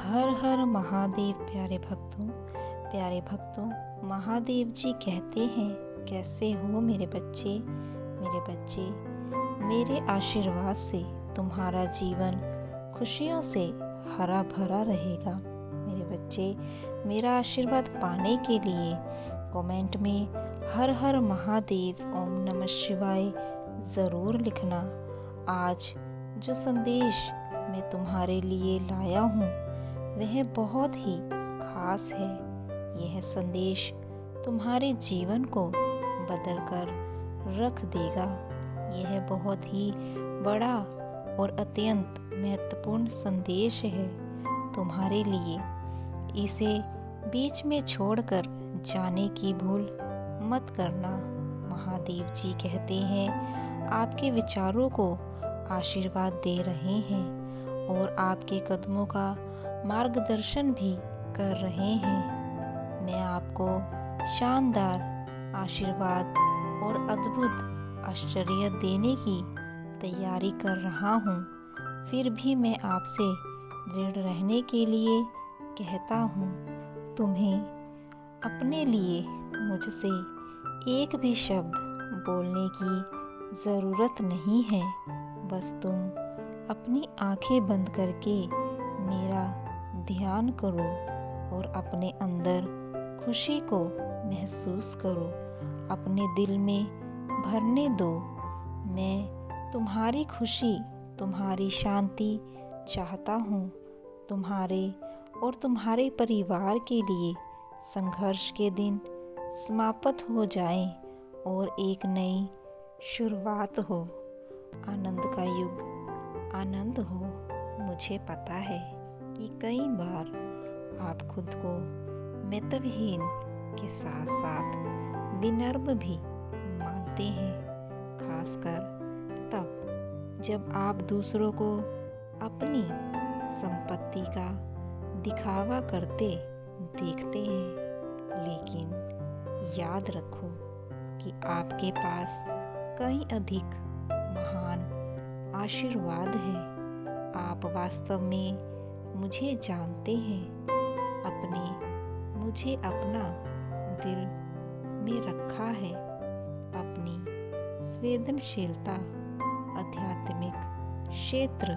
हर हर महादेव। प्यारे भक्तों, महादेव जी कहते हैं, कैसे हो मेरे बच्चे। मेरे आशीर्वाद से तुम्हारा जीवन खुशियों से हरा भरा रहेगा। मेरे बच्चे, मेरा आशीर्वाद पाने के लिए कमेंट में हर हर महादेव ओम नमः शिवाय ज़रूर लिखना। आज जो संदेश मैं तुम्हारे लिए लाया हूँ वह बहुत ही खास है। यह संदेश तुम्हारे जीवन को बदल कर रख देगा। यह बहुत ही बड़ा और अत्यंत महत्वपूर्ण संदेश है तुम्हारे लिए। इसे बीच में छोड़कर जाने की भूल मत करना। महादेव जी कहते हैं, आपके विचारों को आशीर्वाद दे रहे हैं और आपके कदमों का मार्गदर्शन भी कर रहे हैं। मैं आपको शानदार आशीर्वाद और अद्भुत आश्चर्य देने की तैयारी कर रहा हूँ। फिर भी मैं आपसे दृढ़ रहने के लिए कहता हूँ, तुम्हें अपने लिए मुझसे एक भी शब्द बोलने की ज़रूरत नहीं है। बस तुम अपनी आंखें बंद करके मेरा ध्यान करो और अपने अंदर खुशी को महसूस करो। अपने दिल में भरने दो। मैं तुम्हारी खुशी, तुम्हारी शांति चाहता हूँ। तुम्हारे और तुम्हारे परिवार के लिए संघर्ष के दिन समाप्त हो जाएं और एक नई शुरुआत हो। आनंद का युग आनंद हो। मुझे पता है कि कई बार आप खुद को महत्वहीन के साथ साथ विनम्र भी मानते हैं, खासकर तब जब आप दूसरों को अपनी संपत्ति का दिखावा करते देखते हैं। लेकिन याद रखो कि आपके पास कई अधिक महान आशीर्वाद है। आप वास्तव में मुझे जानते हैं। मुझे अपना दिल में रखा है। अपनी संवेदनशीलता आध्यात्मिक क्षेत्र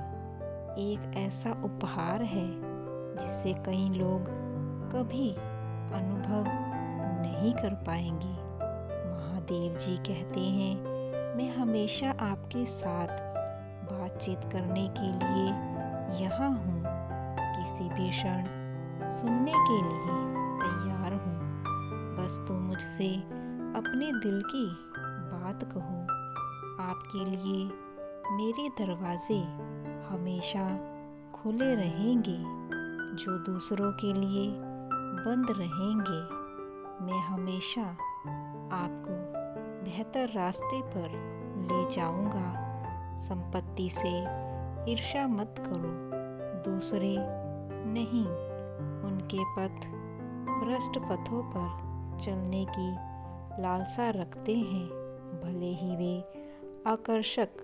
एक ऐसा उपहार है जिसे कई लोग कभी अनुभव नहीं कर पाएंगे। महादेव जी कहते हैं, मैं हमेशा आपके साथ बातचीत करने के लिए यहाँ हूँ। किसी भी क्षण सुनने के लिए तैयार हूँ। बस तुम मुझसे अपने दिल की बात कहो। आपके लिए मेरे दरवाजे हमेशा खुले रहेंगे, जो दूसरों के लिए बंद रहेंगे। मैं हमेशा आपको बेहतर रास्ते पर ले जाऊंगा। संपत्ति से ईर्ष्या मत करो। दूसरे नहीं, उनके भ्रष्ट पथों पर चलने की लालसा रखते हैं। भले ही वे आकर्षक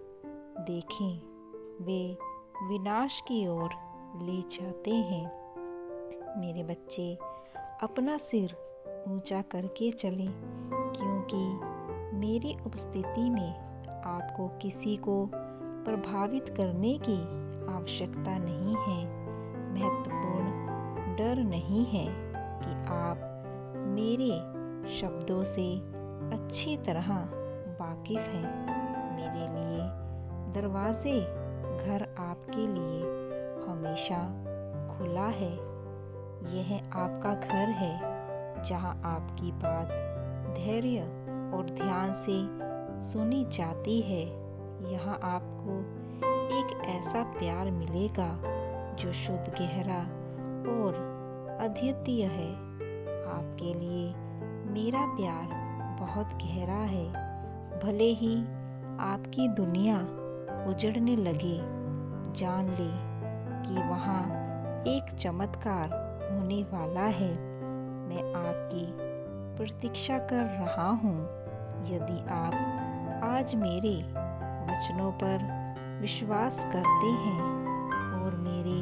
देखें, वे विनाश की ओर ले जाते हैं। मेरे बच्चे, अपना सिर ऊंचा करके चलें, क्योंकि मेरी उपस्थिति में आपको किसी को प्रभावित करने की आवश्यकता नहीं है। महत्वपूर्ण डर नहीं है कि आप मेरे शब्दों से अच्छी तरह वाकिफ हैं। मेरे लिए दरवाजे घर आपके लिए हमेशा खुला है। यह आपका घर है जहां आपकी बात धैर्य और ध्यान से सुनी जाती है। यहाँ आपको एक ऐसा प्यार मिलेगा जो शुद्ध, गहरा और अद्वितीय है। आपके लिए मेरा प्यार बहुत गहरा है। भले ही आपकी दुनिया उजड़ने लगे, जान ले कि वहाँ एक चमत्कार होने वाला है। मैं आपकी प्रतीक्षा कर रहा हूँ। यदि आप आज मेरे वचनों पर विश्वास करते हैं और मेरे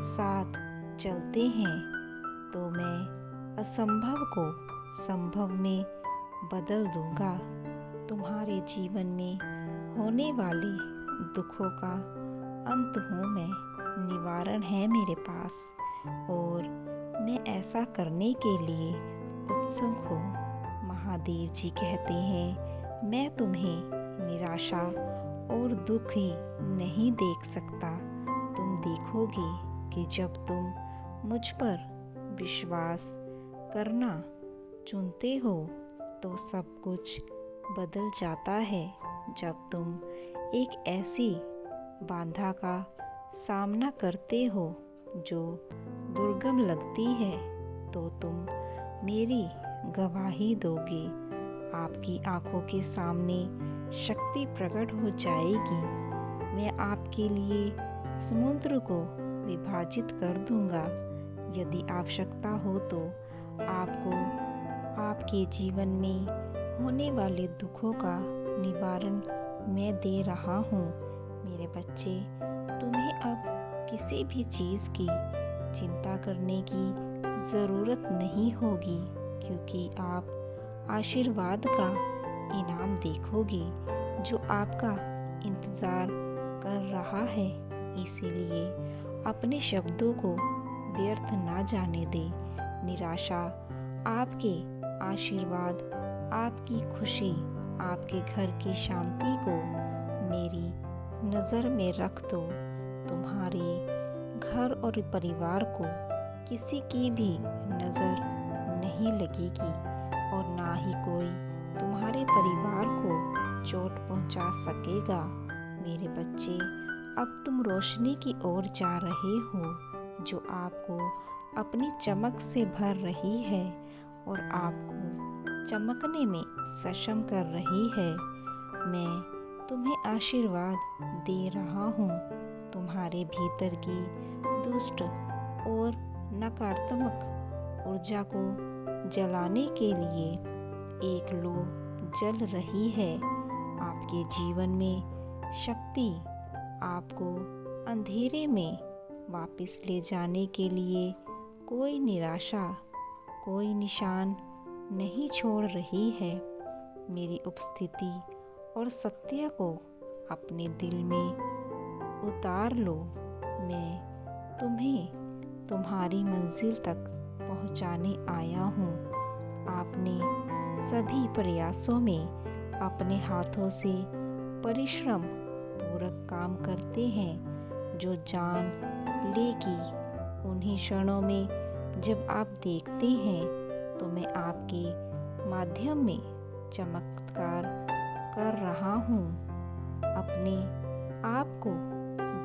साथ चलते हैं तो मैं असंभव को संभव में बदल दूंगा। तुम्हारे जीवन में होने वाले दुखों का अंत हूँ मैं, निवारण है मेरे पास, और मैं ऐसा करने के लिए उत्सुक हूँ। महादेव जी कहते हैं, मैं तुम्हें निराशा और दुख ही नहीं देख सकता। तुम देखोगे कि जब तुम मुझ पर विश्वास करना चुनते हो तो सब कुछ बदल जाता है। जब तुम एक ऐसी बाधा का सामना करते हो जो दुर्गम लगती है तो तुम मेरी गवाही दोगे। आपकी आंखों के सामने शक्ति प्रकट हो जाएगी। मैं आपके लिए समुद्र को विभाजित कर दूंगा। यदि आवश्यकता हो तो आपको आपके जीवन में होने वाले दुखों का निवारण मैं दे रहा हूँ। मेरे बच्चे, तुम्हें अब किसी भी चीज़ की चिंता करने की ज़रूरत नहीं होगी, क्योंकि आप आशीर्वाद का इनाम देखोगे जो आपका इंतज़ार कर रहा है। इसीलिए अपने शब्दों को व्यर्थ ना जाने दे। निराशा आपके आशीर्वाद, आपकी खुशी, आपके घर की शांति को मेरी नज़र में रख दो। तुम्हारे घर और परिवार को किसी की भी नज़र नहीं लगेगी और ना ही कोई तुम्हारे परिवार को चोट पहुंचा सकेगा। मेरे बच्चे, अब तुम रोशनी की ओर जा रहे हो जो आपको अपनी चमक से भर रही है और आपको चमकने में सक्षम कर रही है। मैं तुम्हें आशीर्वाद दे रहा हूँ। तुम्हारे भीतर की दुष्ट और नकारात्मक ऊर्जा को जलाने के लिए एक लौ जल रही है। आपके जीवन में शक्ति आपको अंधेरे में वापस ले जाने के लिए कोई निराशा, कोई निशान नहीं छोड़ रही है। मेरी उपस्थिति और सत्य को अपने दिल में उतार लो। मैं तुम्हें तुम्हारी मंजिल तक पहुंचाने आया हूँ। आपने सभी प्रयासों में अपने हाथों से परिश्रम पूर्वक काम करते हैं जो जान लेगी। उन्हीं क्षणों में जब आप देखते हैं तो मैं आपके माध्यम में चमत्कार कर रहा हूँ। अपने आप को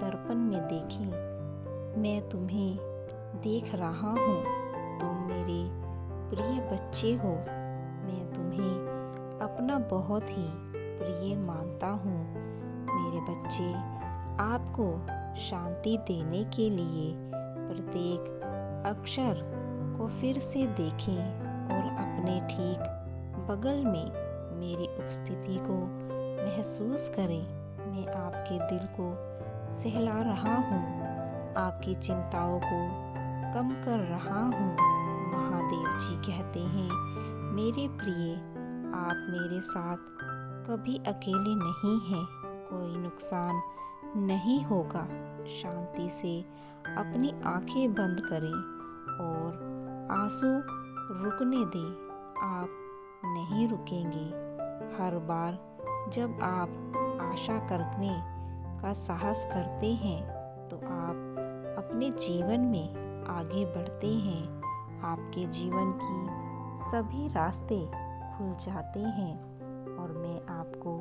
दर्पण में देखें। मैं तुम्हें देख रहा हूँ। तुम मेरे प्रिय बच्चे हो। मैं तुम्हें अपना बहुत ही प्रिय मानता हूँ। मेरे बच्चे, आपको शांति देने के लिए प्रत्येक अक्षर को फिर से देखें और अपने ठीक बगल में मेरी उपस्थिति को महसूस करें। मैं आपके दिल को सहला रहा हूँ, आपकी चिंताओं को कम कर रहा हूँ। महादेव जी कहते हैं, मेरे प्रिय, आप मेरे साथ कभी अकेले नहीं हैं। कोई नुकसान नहीं होगा। शांति से अपनी आंखें बंद करें और आंसू रुकने दें। आप नहीं रुकेंगे। हर बार जब आप आशा करने का साहस करते हैं तो आप अपने जीवन में आगे बढ़ते हैं। आपके जीवन की सभी रास्ते खुल जाते हैं और मैं आपको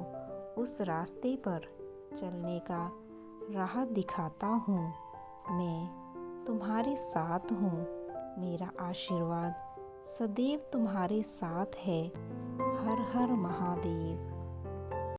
उस रास्ते पर चलने का राह दिखाता हूँ। मैं तुम्हारे साथ हूँ। मेरा आशीर्वाद सदैव तुम्हारे साथ है। हर हर महादेव।